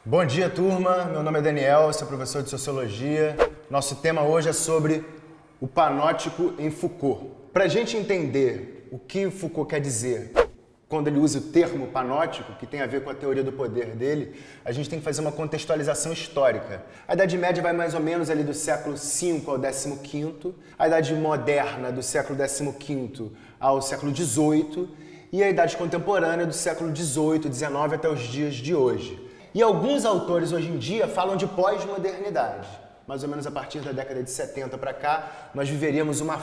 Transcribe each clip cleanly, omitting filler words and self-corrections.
Bom dia, turma. Meu nome é Daniel, sou professor de Sociologia. Nosso tema hoje é sobre o panótico em Foucault. Para a gente entender o que Foucault quer dizer quando ele usa o termo panótico, que tem a ver com a teoria do poder dele, a gente tem que fazer uma contextualização histórica. A Idade Média vai mais ou menos ali do século V ao XV, a Idade Moderna do século XV ao século XVIII e a Idade Contemporânea do século XVIII, XIX até os dias de hoje. E alguns autores hoje em dia falam de pós-modernidade. Mais ou menos a partir da década de 70 para cá, nós viveríamos uma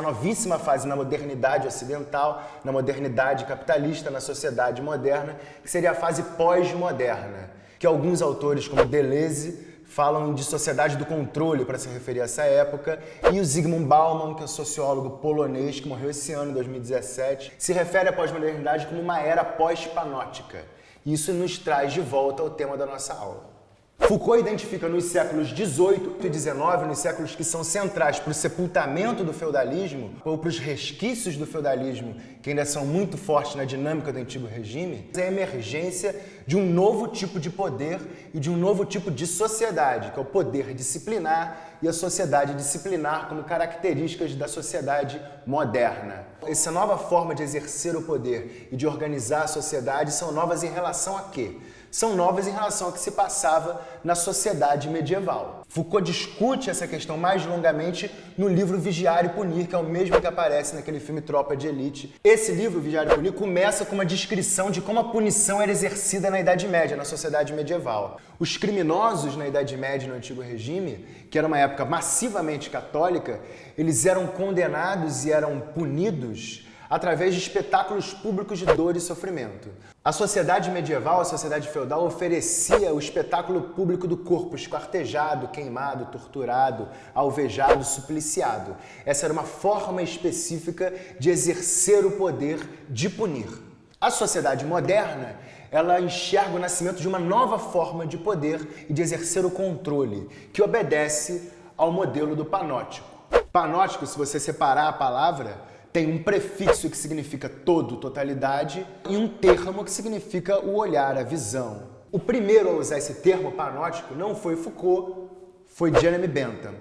novíssima fase na modernidade ocidental, na modernidade capitalista, na sociedade moderna, que seria a fase pós-moderna, que alguns autores, como Deleuze, falam de sociedade do controle para se referir a essa época, e o Zygmunt Bauman, que é um sociólogo polonês que morreu esse ano, em 2017, se refere à pós-modernidade como uma era pós-panótica. Isso nos traz de volta ao tema da nossa aula. Foucault identifica nos séculos XVIII e XIX, nos séculos que são centrais para o sepultamento do feudalismo, ou para os resquícios do feudalismo, que ainda são muito fortes na dinâmica do antigo regime, a emergência de um novo tipo de poder e de um novo tipo de sociedade, que é o poder disciplinar e a sociedade disciplinar como características da sociedade moderna. Essa nova forma de exercer o poder e de organizar a sociedade são novas em relação a quê? São novas em relação ao que se passava na sociedade medieval. Foucault discute essa questão mais longamente no livro Vigiar e Punir, que é o mesmo que aparece naquele filme Tropa de Elite. Esse livro, Vigiar e Punir, começa com uma descrição de como a punição era exercida na Idade Média, na sociedade medieval. Os criminosos na Idade Média, no Antigo Regime, que era uma época massivamente católica, eles eram condenados e eram punidos através de espetáculos públicos de dor e sofrimento. A sociedade medieval, a sociedade feudal, oferecia o espetáculo público do corpo esquartejado, queimado, torturado, alvejado, supliciado. Essa era uma forma específica de exercer o poder de punir. A sociedade moderna, ela enxerga o nascimento de uma nova forma de poder e de exercer o controle, que obedece ao modelo do panótico. Panótico, se você separar a palavra, tem um prefixo que significa todo, totalidade, e um termo que significa o olhar, a visão. O primeiro a usar esse termo panótico não foi Foucault, foi Jeremy Bentham.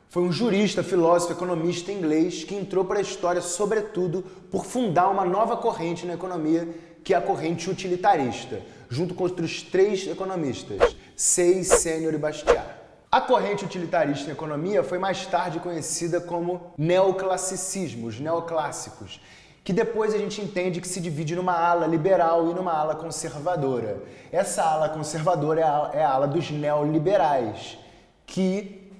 Foi um jurista, filósofo, economista inglês que entrou para a história, sobretudo, por fundar uma nova corrente na economia, que é a corrente utilitarista, junto com outros três economistas, Sayce, Senior e Bastiat. A corrente utilitarista em economia foi mais tarde conhecida como neoclassicismo, os neoclássicos, que depois a gente entende que se divide numa ala liberal e numa ala conservadora. Essa ala conservadora é a ala dos neoliberais, que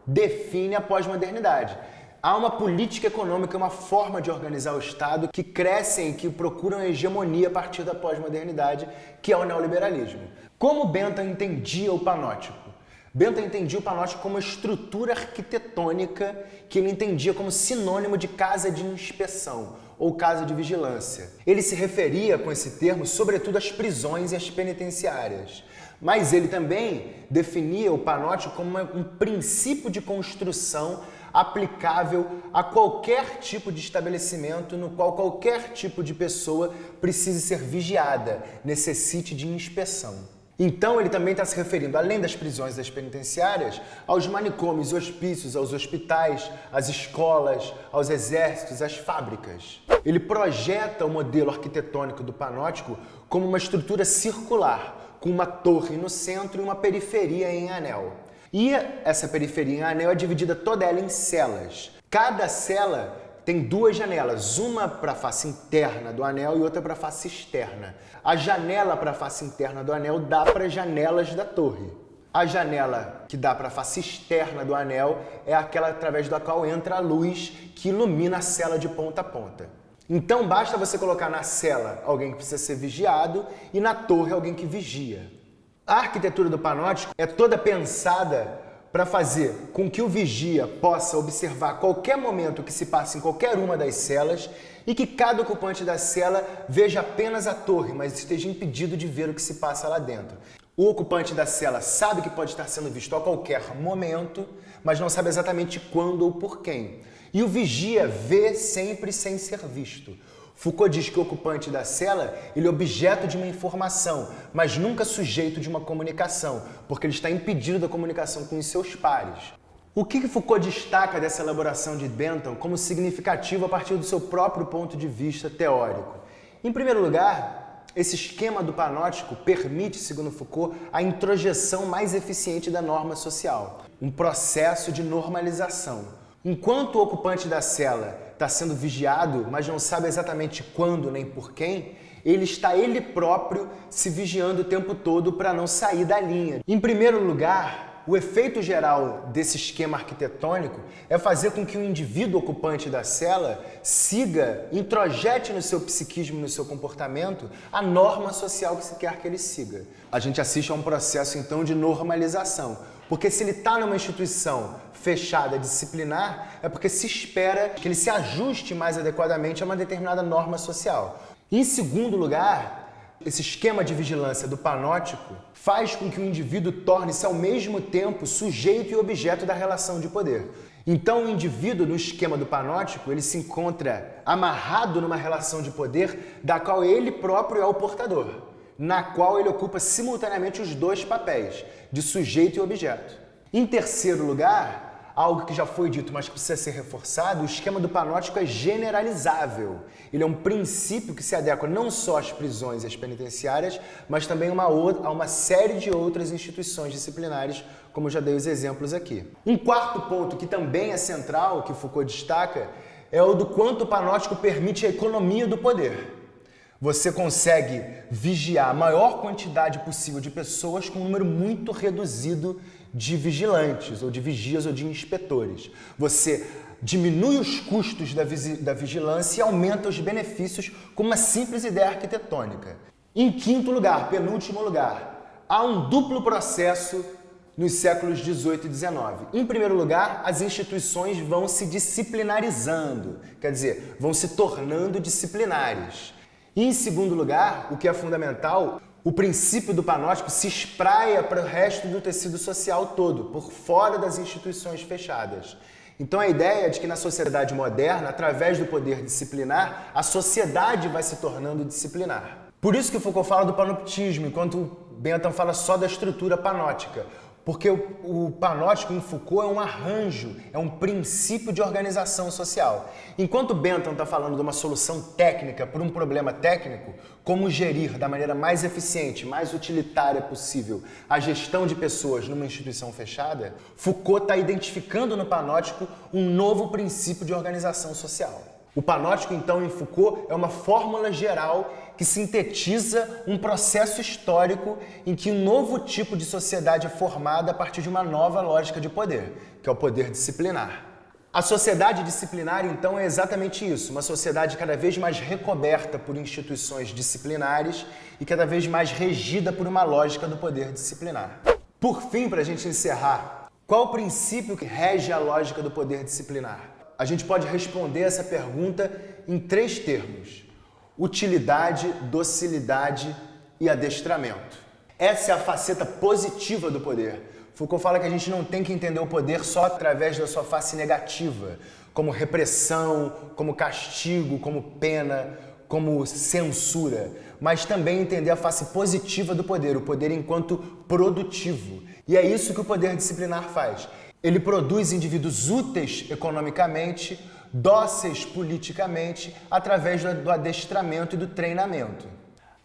define a pós-modernidade. Há uma política econômica, uma forma de organizar o Estado que crescem, que procuram a hegemonia a partir da pós-modernidade, que é o neoliberalismo. Como Bentham entendia o panótico? Bentham entendia o panótico como uma estrutura arquitetônica que ele entendia como sinônimo de casa de inspeção ou casa de vigilância. Ele se referia com esse termo sobretudo às prisões e às penitenciárias. Mas ele também definia o panótico como um princípio de construção aplicável a qualquer tipo de estabelecimento no qual qualquer tipo de pessoa precise ser vigiada, necessite de inspeção. Então ele também está se referindo, além das prisões e das penitenciárias, aos manicômios, hospícios, aos hospitais, às escolas, aos exércitos, às fábricas. Ele projeta o modelo arquitetônico do panótico como uma estrutura circular, com uma torre no centro e uma periferia em anel. E essa periferia em anel é dividida toda ela em celas. Cada cela tem duas janelas, uma para a face interna do anel e outra para a face externa. A janela para a face interna do anel dá para as janelas da torre. A janela que dá para a face externa do anel é aquela através da qual entra a luz que ilumina a cela de ponta a ponta. Então basta você colocar na cela alguém que precisa ser vigiado e na torre alguém que vigia. A arquitetura do panótico é toda pensada para fazer com que o vigia possa observar a qualquer momento o que se passa em qualquer uma das celas e que cada ocupante da cela veja apenas a torre, mas esteja impedido de ver o que se passa lá dentro. O ocupante da cela sabe que pode estar sendo visto a qualquer momento, mas não sabe exatamente quando ou por quem. E o vigia vê sempre sem ser visto. Foucault diz que o ocupante da cela ele é objeto de uma informação, mas nunca sujeito de uma comunicação, porque ele está impedido da comunicação com os seus pares. O que Foucault destaca dessa elaboração de Bentham como significativo a partir do seu próprio ponto de vista teórico? Em primeiro lugar, esse esquema do panóptico permite, segundo Foucault, a introjeção mais eficiente da norma social, um processo de normalização. Enquanto o ocupante da cela está sendo vigiado, mas não sabe exatamente quando nem por quem, ele está ele próprio se vigiando o tempo todo para não sair da linha. Em primeiro lugar, o efeito geral desse esquema arquitetônico é fazer com que o indivíduo ocupante da cela siga, introjete no seu psiquismo, no seu comportamento, a norma social que se quer que ele siga. A gente assiste a um processo, então, de normalização. Porque se ele está numa instituição fechada, disciplinar, é porque se espera que ele se ajuste mais adequadamente a uma determinada norma social. Em segundo lugar, esse esquema de vigilância do panóptico faz com que o indivíduo torne-se ao mesmo tempo sujeito e objeto da relação de poder. Então o indivíduo, no esquema do panóptico, ele se encontra amarrado numa relação de poder da qual ele próprio é o portador, na qual ele ocupa simultaneamente os dois papéis, de sujeito e objeto. Em terceiro lugar, algo que já foi dito, mas que precisa ser reforçado, o esquema do panóptico é generalizável. Ele é um princípio que se adequa não só às prisões e às penitenciárias, mas também a uma série de outras instituições disciplinares, como eu já dei os exemplos aqui. Um quarto ponto que também é central, que Foucault destaca, é o do quanto o panóptico permite a economia do poder. Você consegue vigiar a maior quantidade possível de pessoas com um número muito reduzido de vigilantes, ou de vigias, ou de inspetores. Você diminui os custos da vigilância e aumenta os benefícios com uma simples ideia arquitetônica. Em quinto lugar, penúltimo lugar, há um duplo processo nos séculos XVIII e XIX. Em primeiro lugar, as instituições vão se disciplinarizando, quer dizer, vão se tornando disciplinares. E em segundo lugar, o que é fundamental, o princípio do panóptico se espraia para o resto do tecido social todo, por fora das instituições fechadas. Então a ideia é de que na sociedade moderna, através do poder disciplinar, a sociedade vai se tornando disciplinar. Por isso que Foucault fala do panoptismo, enquanto Bentham fala só da estrutura panóptica. Porque o panóptico em Foucault é um arranjo, é um princípio de organização social. Enquanto Bentham está falando de uma solução técnica para um problema técnico, como gerir da maneira mais eficiente, mais utilitária possível a gestão de pessoas numa instituição fechada, Foucault está identificando no panóptico um novo princípio de organização social. O panóptico, então, em Foucault, é uma fórmula geral que sintetiza um processo histórico em que um novo tipo de sociedade é formada a partir de uma nova lógica de poder, que é o poder disciplinar. A sociedade disciplinar, então, é exatamente isso, uma sociedade cada vez mais recoberta por instituições disciplinares e cada vez mais regida por uma lógica do poder disciplinar. Por fim, para a gente encerrar, qual o princípio que rege a lógica do poder disciplinar? A gente pode responder essa pergunta em três termos: utilidade, docilidade e adestramento. Essa é a faceta positiva do poder. Foucault fala que a gente não tem que entender o poder só através da sua face negativa, como repressão, como castigo, como pena, como censura, mas também entender a face positiva do poder, o poder enquanto produtivo. E é isso que o poder disciplinar faz. Ele produz indivíduos úteis economicamente, dóceis politicamente, através do adestramento e do treinamento.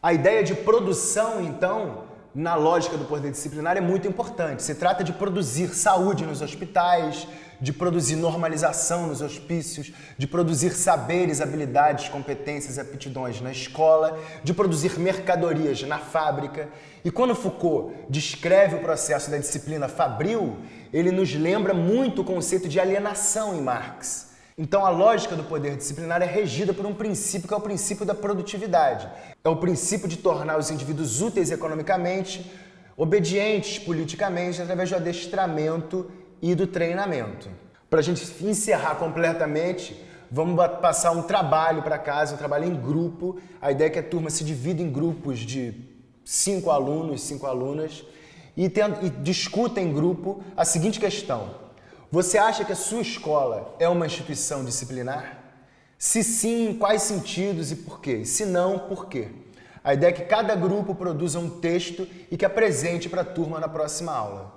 A ideia de produção, então, na lógica do poder disciplinar é muito importante. Se trata de produzir saúde nos hospitais, de produzir normalização nos hospícios, de produzir saberes, habilidades, competências e aptidões na escola, de produzir mercadorias na fábrica. E quando Foucault descreve o processo da disciplina fabril, ele nos lembra muito o conceito de alienação em Marx. Então a lógica do poder disciplinar é regida por um princípio que é o princípio da produtividade. É o princípio de tornar os indivíduos úteis economicamente, obedientes politicamente, através do adestramento e do treinamento. Para a gente encerrar completamente, vamos passar um trabalho para casa, um trabalho em grupo. A ideia é que a turma se divida em grupos de 5 alunos, 5 alunas, e discuta em grupo a seguinte questão: você acha que a sua escola é uma instituição disciplinar? Se sim, em quais sentidos e por quê? Se não, por quê? A ideia é que cada grupo produza um texto e que apresente para a turma na próxima aula.